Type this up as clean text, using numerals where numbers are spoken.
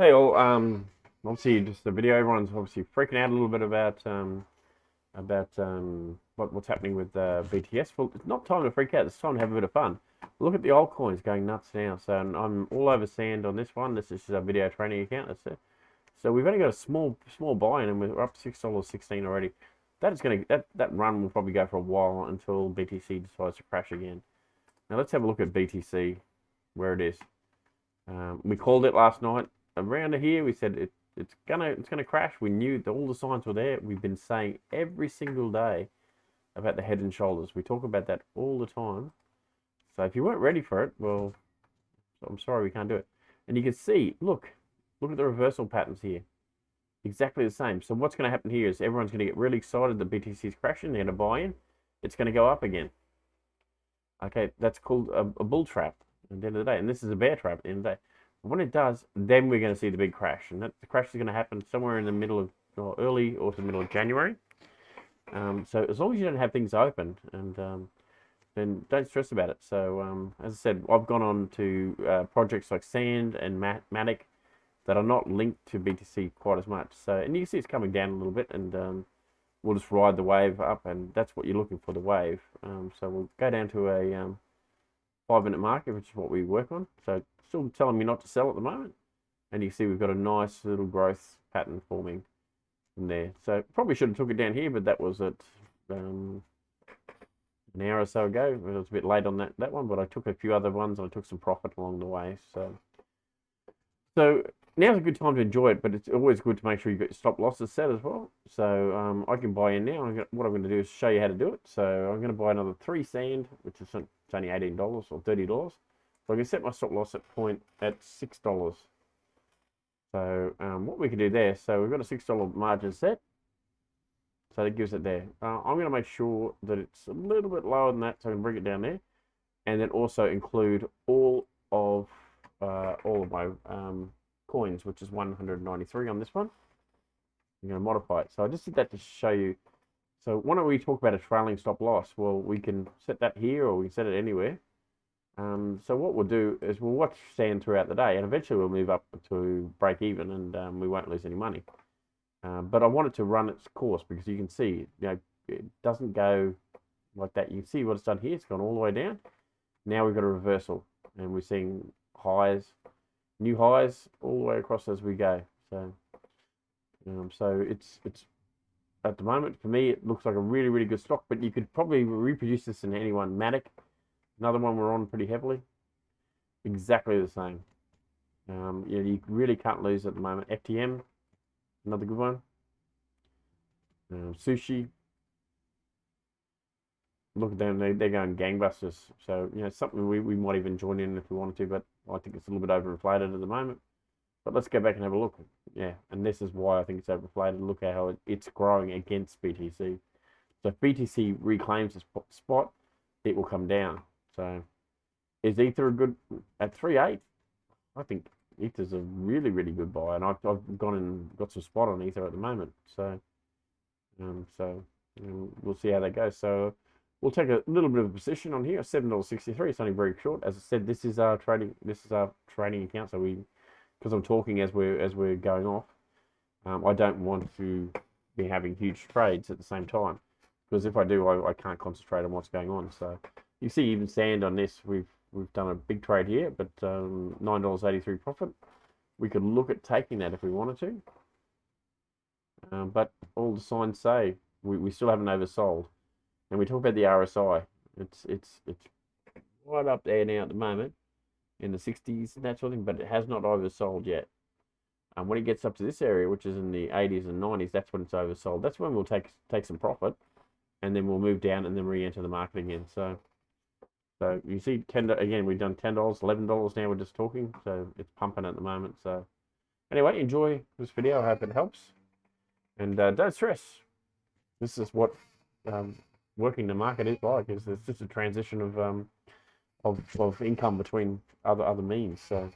Hey all, obviously just a video. Everyone's obviously freaking out a little bit about what's happening with BTS. Well, it's not time to freak out. It's time to have a bit of fun. Look at the altcoins going nuts now. So I'm all over sand on this one. This is a video training account. That's it. So we've only got a small buy-in, and we're up $6.16 already. That run will probably go for a while until BTC decides to crash again. Now let's have a look at BTC, where it is. We called it last night around here. We said it's gonna crash. We knew that all the signs were there. We've been saying every single day about the Head and Shoulders. We talk about that all the time. So if you weren't ready for it, well, I'm sorry we can't do it. And you can see, look at the reversal patterns here. Exactly the same. So what's going to happen here is everyone's going to get really excited that BTC is crashing. They're going to buy in. It's going to go up again. Okay, that's called a bull trap at the end of the day. And this is a bear trap at the end of the day. When it does, then we're going to see the big crash. And the crash is going to happen somewhere in the middle of, or early or to the middle of January. So as long as you don't have things open, and then don't stress about it. So as I said, I've gone on to projects like Sand and Matic that are not linked to BTC quite as much. So, and you can see it's coming down a little bit, and we'll just ride the wave up, and that's what you're looking for, the wave. So we'll go down to a 5-minute market, which is what we work on. So still telling me not to sell at the moment. And you can see we've got a nice little growth pattern forming from there. So probably should have took it down here, but that was at an hour or so ago. It was a bit late on that one, but I took a few other ones and I took some profit along the way. So now's a good time to enjoy it, but it's always good to make sure you've got your stop losses set as well. So I can buy in now. What I'm going to do is show you how to do it. So I'm going to buy another 3 sand, which is it's only $18 or $30. So I can set my stop loss at $6. So what we can do there, so we've got a $6 margin set. So that gives it there. I'm going to make sure that it's a little bit lower than that, so I can bring it down there. And then also include all of my coins, which is 193 on this one. I'm going to modify it. So I just did that to show you. So why don't we talk about a trailing stop loss? Well, we can set that here, or we can set it anywhere. So what we'll do is we'll watch Sand throughout the day, and eventually we'll move up to break even, and we won't lose any money. But I want it to run its course, because you can see, it doesn't go like that. You can see what it's done here. It's gone all the way down. Now we've got a reversal, and we're seeing highs, new highs all the way across as we go. So it's at the moment, for me, it looks like a really, really good stock, but you could probably reproduce this in any one. Matic, another one we're on pretty heavily, exactly the same. You really can't lose at the moment. FTM, another good one. Sushi, look at them, they're going gangbusters. So, something we might even join in if we wanted to, but I think it's a little bit overinflated at the moment. But let's go back and have a look. Yeah, and this is why I think it's overinflated. Look at how it's growing against BTC. So if BTC reclaims this spot, it will come down. So is Ether a good at 3.8? I think Ether's a really, really good buy, and I've gone and got some spot on Ether at the moment. So we'll see how that goes. So we'll take a little bit of a position on here, $7.63. It's only very short. As I said, this is our trading account. So because I'm talking as we're going off, I don't want to be having huge trades at the same time, because if I do, I can't concentrate on what's going on. So you see, even Sand on this, we've done a big trade here, but $9.83 profit. We could look at taking that if we wanted to, but all the signs say we still haven't oversold. And we talk about the RSI. It's right up there now at the moment, in the 60s and that sort of thing, but it has not oversold yet. And when it gets up to this area, which is in the 80s and 90s, that's when it's oversold. That's when we'll take some profit, and then we'll move down and then re-enter the market again. So you see, again, we've done $10, $11 now. We're just talking, so it's pumping at the moment. So anyway, enjoy this video. I hope it helps, and don't stress. This is what working the market is like. It's just a transition of income between other means. So